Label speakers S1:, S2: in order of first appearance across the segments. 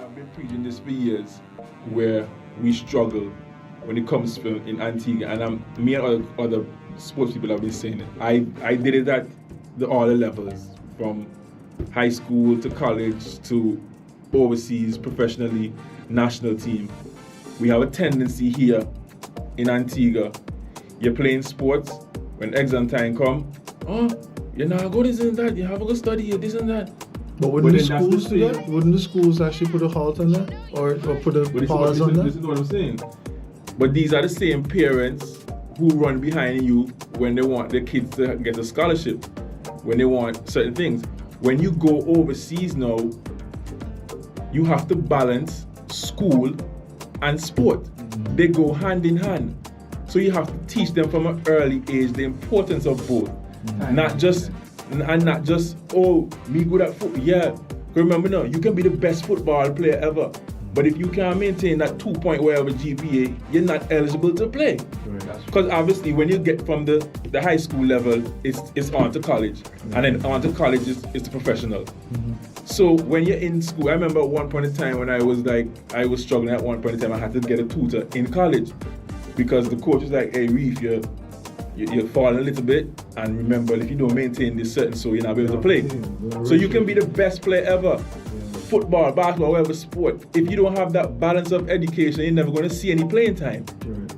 S1: I've been preaching this for years, where we struggle when it comes to in Antigua, and me and other sports people have been saying it. I did it at all the levels, from high school to college to overseas, professionally, national team. We have a tendency here in Antigua, you're playing sports, when exam time come, you're not good this and that, you have to go study this and that.
S2: But wouldn't the schools do that? Wouldn't the schools actually put a halt on that? Or put a pause on that?
S1: This is what I'm saying. But these are the same parents who run behind you when they want their kids to get a scholarship, when they want certain things. When you go overseas now, you have to balance school and sport. Mm-hmm. They go hand in hand. So you have to teach them from an early age the importance of both. Mm-hmm. Not just, me good at football. Yeah, remember now, you can be the best football player ever. But if you can't maintain that 2 whatever GPA, you're not eligible to play. Because obviously when you get from the high school level, it's on to college. Mm-hmm. And then on to college is the professional. Mm-hmm. So when you're in school, I remember at one point in time when I was struggling at one point in time, I had to get a tutor in college. Because the coach was like, hey Reef, you're falling a little bit, and remember, if you don't maintain this certain, so you're not able to play. So you can be the best player ever. Football, basketball, whatever sport. If you don't have that balance of education, you're never going to see any playing time. Right.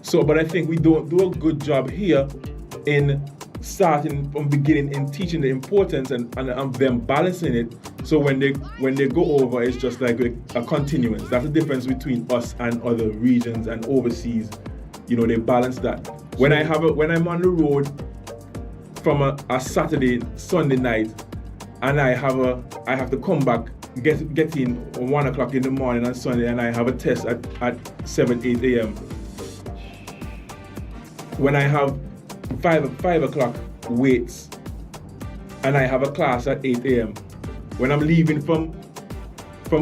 S1: So, but I think we don't do a good job here in starting from beginning in teaching the importance and them balancing it. So when they go over, it's just like a continuance. That's the difference between us and other regions and overseas. You know, they balance that. When I'm on the road from a Saturday, Sunday night, and I have to come back, get in 1 o'clock in the morning on Sunday, and I have a test at 7, 8 a.m. When I have 5 o'clock weights, and I have a class at 8 a.m. When I'm leaving from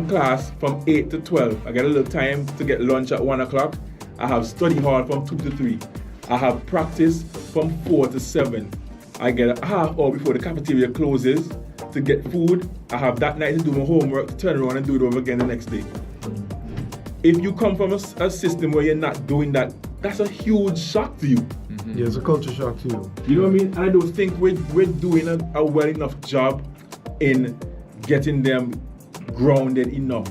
S1: class from 8 to 12, I get a little time to get lunch at 1 o'clock. I have study hall from 2 to 3. I have practice from 4 to 7. I get a half hour before the cafeteria closes to get food. I have that night to do my homework, to turn around and do it over again the next day. If you come from a system where you're not doing that, that's a huge shock to you.
S2: Mm-hmm. Yeah, it's a culture shock to you.
S1: You know what I mean? And I don't think we're doing a well enough job in getting them grounded enough.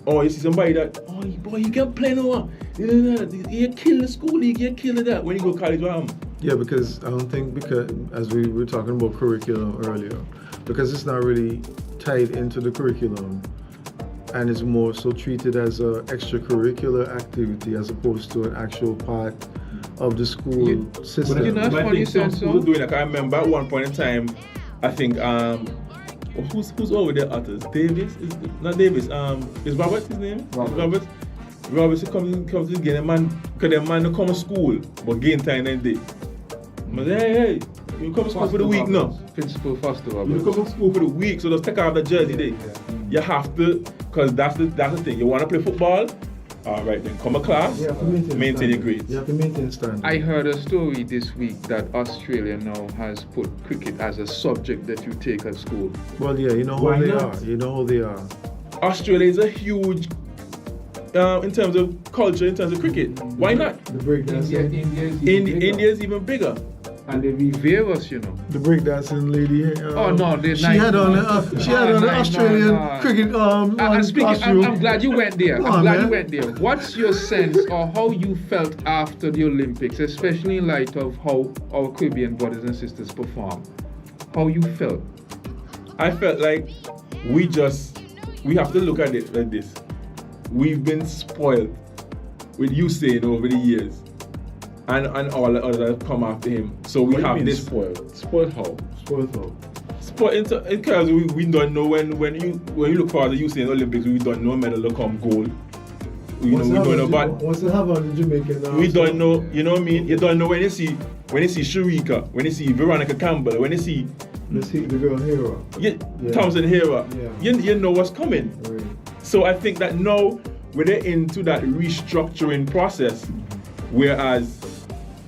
S1: Or you see somebody that, boy, you can't play no more. You kill the school league, you kill that. When you go college,
S2: Yeah, because I don't think, because as we were talking about curriculum earlier, because it's not really tied into the curriculum, and it's more so treated as an extracurricular activity as opposed to an actual part of the school system.
S3: But you know, that's funny you said so.
S1: Doing like, I remember at one point in time, I think who's over there? Others? Davis? Not Davis. Is Robert his name? Robert. Robert comes to get a man, because the man don't come to school, but game time then day. But hey, you come to school for the week now.
S3: Principal Foster Robert.
S1: You come to school for the week, so just take off the jersey day. Yeah. You have to, because that's the thing. You want to play football? All right, then come to class, maintain your grades.
S2: You have to maintain standards.
S3: I heard a story this week that Australia now has put cricket as a subject that you take at school.
S2: Well, yeah, you know who they are. You know who they are.
S1: Australia is a huge, in terms of culture, in terms of cricket. Why not?
S2: The breakdancing.
S1: India is even bigger.
S3: And they revere us, you know.
S2: The breakdancing lady.
S3: She had on
S2: an Australian cricket costume.
S3: I'm glad you went there. You went there. What's your sense or how you felt after the Olympics, especially in light of how our Caribbean brothers and sisters performed? How you felt?
S1: I felt like we have to look at it like this. We've been spoiled with Usain over the years. And all the others have come after him. So we have this
S2: spoiled.
S1: Spoiled how?
S2: Spoiled how?
S1: Spoiled because we don't know when you look for the Usain Olympics, we don't know medal will come gold. We don't know about
S2: what's the have on the Jamaican.
S1: We don't know, you know what I mean? You don't know when you see Sharika, when you see Veronica Campbell, when you see
S2: the girl Hera.
S1: Thompson Hera.
S2: Yeah.
S1: You know what's coming.
S2: Right.
S1: So I think that now we're into that restructuring process, whereas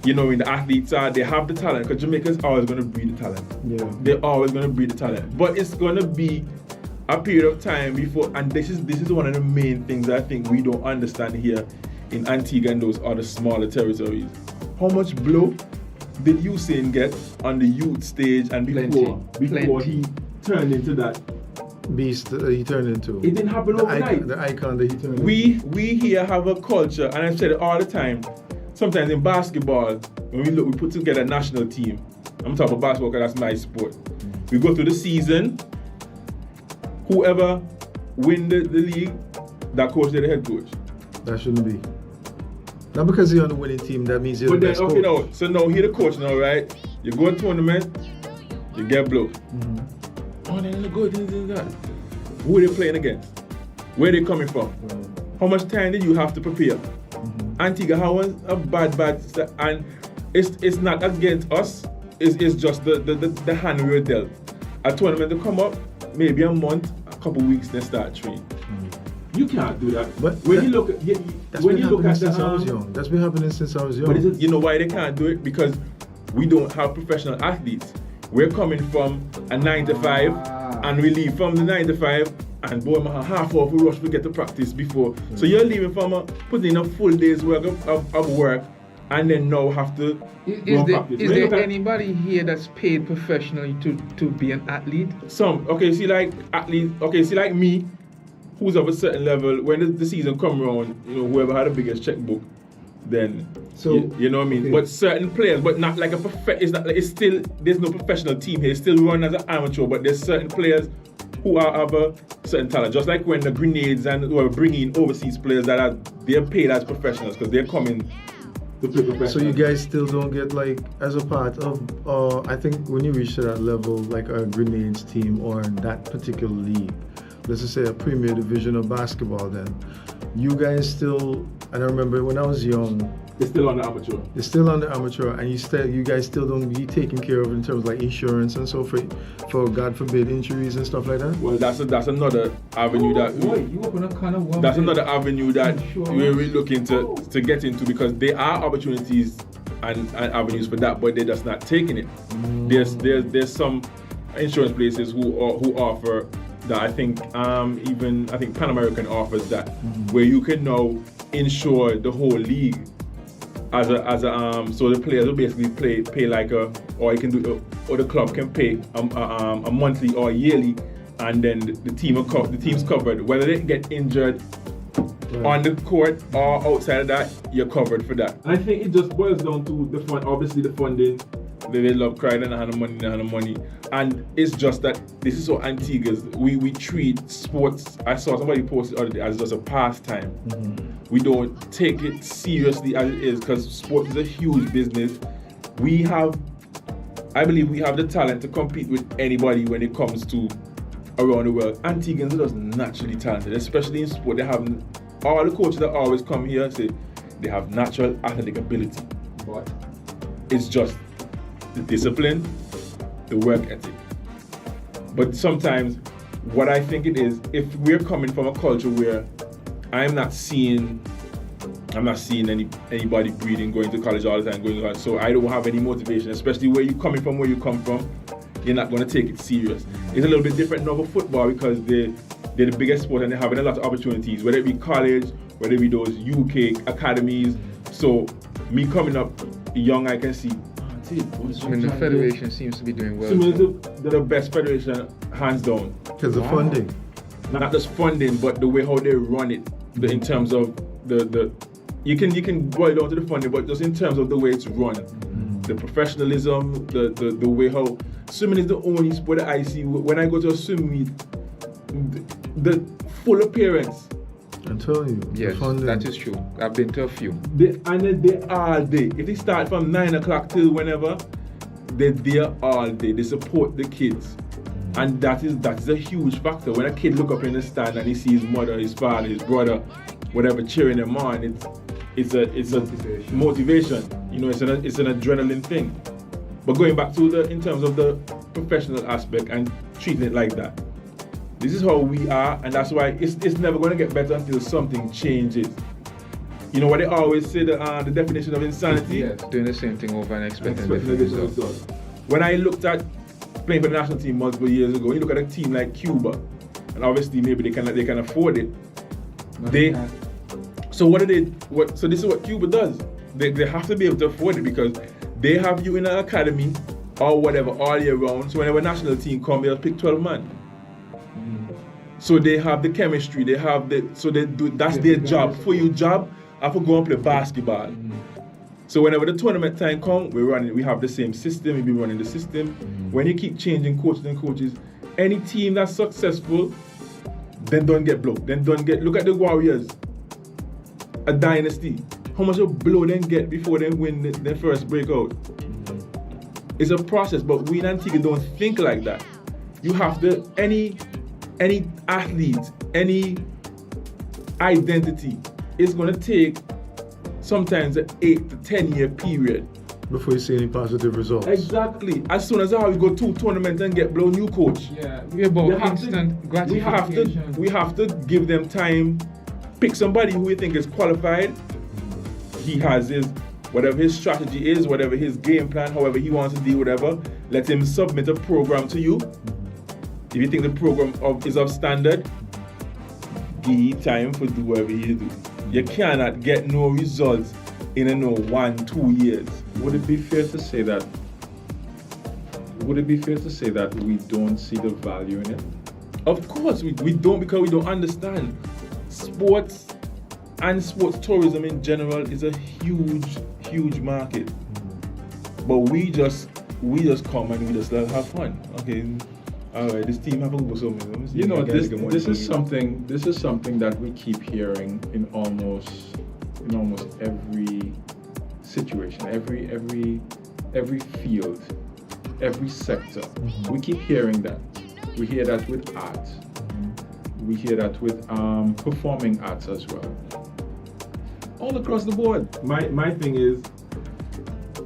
S1: you know, when the athletes they have the talent, because Jamaica's always going to breed the talent.
S2: Yeah.
S1: They're always going to breed the talent. But it's going to be a period of time before, and this is one of the main things I think we don't understand here in Antigua and those other smaller territories. How much blow did Usain get on the youth stage and before he turned into that
S2: beast he turned into?
S1: It didn't happen overnight.
S2: The icon that he turned into.
S1: We here have a culture, and I've said it all the time. Sometimes in basketball, when we put together a national team. I'm talking about basketball because that's my sport. We go through the season. Whoever win the league, that coach is the head coach.
S2: That shouldn't be. Not because you're on the winning team, that means you're the best coach.
S1: No. So now you're the coach now, right? You go to tournament, you get blow. Oh, they're good, that. Who are they playing against? Where are they coming from? How much time did you have to prepare? Antigua has a bad, and it's not against us. It's just the hand we were dealt. A tournament to come up, maybe a month, a couple weeks, then start training. You can't do that. But when you look at
S2: since I was young. That's been happening since I was young.
S1: But you know why they can't do it? Because we don't have professional athletes. We're coming from a 9 to 5, and we leave from the 9 to 5, and boy, my half hour we rush to get to practice before. So you're leaving from putting in a full day's work of work, and then now have to practice.
S3: Is there anybody here that's paid professionally to be an athlete?
S1: Some. Okay, see like athletes. Okay, see like me, who's of a certain level. When the season come around, whoever had the biggest checkbook, then you know what I mean. Okay. But certain players, but not like it's still there's no professional team here. It's still run as an amateur, but there's certain players who are of a certain talent. Just like when the Grenades and who are bringing overseas players they're paid as professionals because they're coming to play professionals.
S2: So you guys still don't get as a part of I think when you reach to that level, like a Grenades team or that particular league, let's just say a Premier Division of basketball, then you guys still, and I remember when I was young,
S1: it's still on the amateur.
S2: It's still on the amateur, and you guys still don't be taken care of in terms of like insurance and so for God forbid injuries and stuff like that.
S1: Well, that's another avenue
S3: you open a can of worms.
S1: That's another avenue that we're looking to get into, because there are opportunities and avenues for that, but they're just not taking it. There's some insurance places who offer that. I think Pan American offers that, where you can now insure the whole league as a so the players will basically pay like or you can do, or the club can pay a monthly or yearly, and then the team's covered whether they get injured on the court or outside of that. You're covered for that. I think it just boils down to the fund. Obviously the funding. They love crying and have the money, and it's just that this is so Antigua's. We treat sports. I saw somebody posted the other day as just a pastime. We don't take it seriously as it is, because sports is a huge business. I believe we have the talent to compete with anybody when it comes to around the world. Antiguans are just naturally talented, especially in sport. They have all the coaches that always come here say they have natural athletic ability, but it's just the discipline, the work ethic. But sometimes what I think it is, if we're coming from a culture where I'm not seeing anybody breathing, going to college all the time, so I don't have any motivation, especially where you come from, you're not going to take it serious. It's a little bit different now for football, because they're the biggest sport and they're having a lot of opportunities, whether it be college, whether it be those UK academies. So me coming up young, I can see,
S3: the federation seems to be doing well.
S1: They're the best federation, hands down.
S2: Because of funding.
S1: Not just funding, but the way how they run it. In terms of the you can boil down to the funding, but just in terms of the way it's run, the professionalism, the way how swimming is the only sport that I see when I go to a swim meet, the full appearance.
S2: I'm telling you.
S3: Yes, that is true. I've been to a few.
S1: They're all day. If they start from 9 o'clock till whenever, they're there all day. They support the kids. And that is a huge factor. When a kid look up in the stand and he sees his mother, his father, his brother, whatever, cheering him on, it's a motivation. It's an adrenaline thing. But going back to in terms of the professional aspect and treating it like that, this is how we are, and that's why it's never going to get better until something changes. You know what they always say, the definition of insanity?
S3: Yes, doing the same thing over and expecting different results.
S1: When I looked at playing for the national team multiple years ago, you look at a team like Cuba. and obviously maybe they can afford it.
S3: Not
S1: They
S3: that.
S1: so so this is what Cuba does. They have to be able to afford it because they have you in an academy or whatever all year round. So whenever a national team come, they'll pick 12 man. So they have the chemistry, they have that's their job. For your job, I have to go and play basketball. So whenever the tournament time comes, we have the same system, we be running the system. When you keep changing coaches, any team that's successful, then don't get blown. Look at the Warriors, a dynasty. How much of blow they get before they win their first breakout? It's a process, but we in Antigua don't think like that. You have to, any athlete, any identity is going to take sometimes an 8 to 10 year period
S2: Before you see any positive results.
S1: Exactly. As soon as we go to tournament and get blown new coach.
S3: Yeah, we about instant gratification.
S1: We have to give them time. Pick somebody who we think is qualified. He has whatever his strategy is, whatever his game plan, however he wants to do whatever. Let him submit a program to you. If you think the program is of standard, give him time for do whatever he do. You cannot get no results in 1-2 years.
S4: Would it be fair to say that we don't see the value in it?
S1: Of course we don't, because we don't understand. Sports and sports tourism in general is a huge market. But we just come and we just let have fun. Okay, all right, this team have a go something.
S4: You know, this is something that we keep hearing in almost every situation, every field, every sector. We keep hearing that. We hear that with art. We hear that with performing arts as well. All across the board.
S1: My thing is,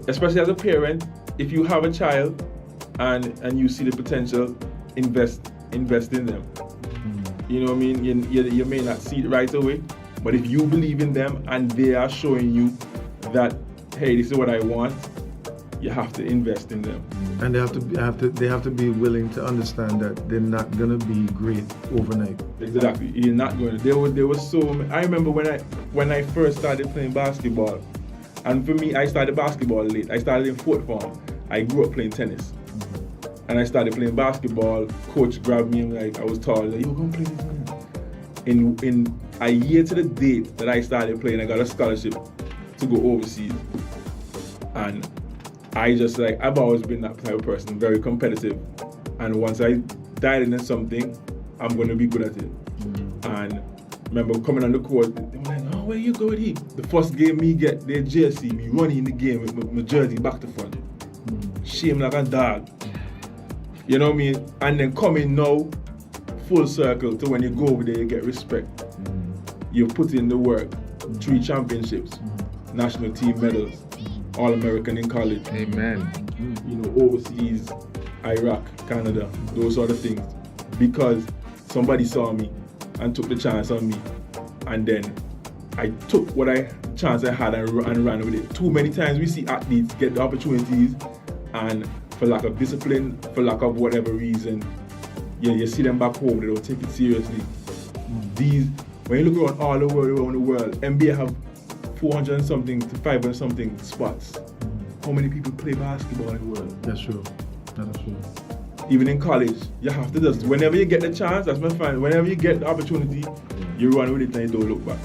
S1: especially as a parent, if you have a child and you see the potential, invest in them. You know what I mean? You may not see it right away, but if you believe in them and they are showing you that, hey, this is what I want, you have to invest in them.
S2: And they have to be willing to understand that they're not gonna be great overnight.
S1: Exactly. You're not going to. There was so many. I remember when I first started playing basketball, and for me, I started basketball late. I started in fourth form. I grew up playing tennis. And I started playing basketball. Coach grabbed me and I was tall. Like, yo, come play this, man. In a year to the date that I started playing, I got a scholarship to go overseas. And I just I've always been that type of person, very competitive. And once I dive into something, I'm going to be good at it. And remember coming on the court, they were like, oh, where you go with him? The first game me get, their jersey, me running in the game with my jersey back to front. Shame like a dog. You know what I mean? And then coming now, full circle to when you go over there, you get respect. You put in the work, 3 championships, national team medals, All-American in college.
S3: Amen.
S1: You know, overseas, Iraq, Canada, those sort of things. Because somebody saw me and took the chance on me. And then I took chance I had and ran with it. Too many times we see athletes get the opportunities and for lack of discipline, for lack of whatever reason, you see them back home, they don't take it seriously. When you look around all the world, NBA have 400 and something to 500 something spots. How many people play basketball in the world?
S2: That's true. That is true.
S1: Even in college, you have to just, whenever you get the chance, that's my friend, whenever you get the opportunity, you run with it and you don't look back.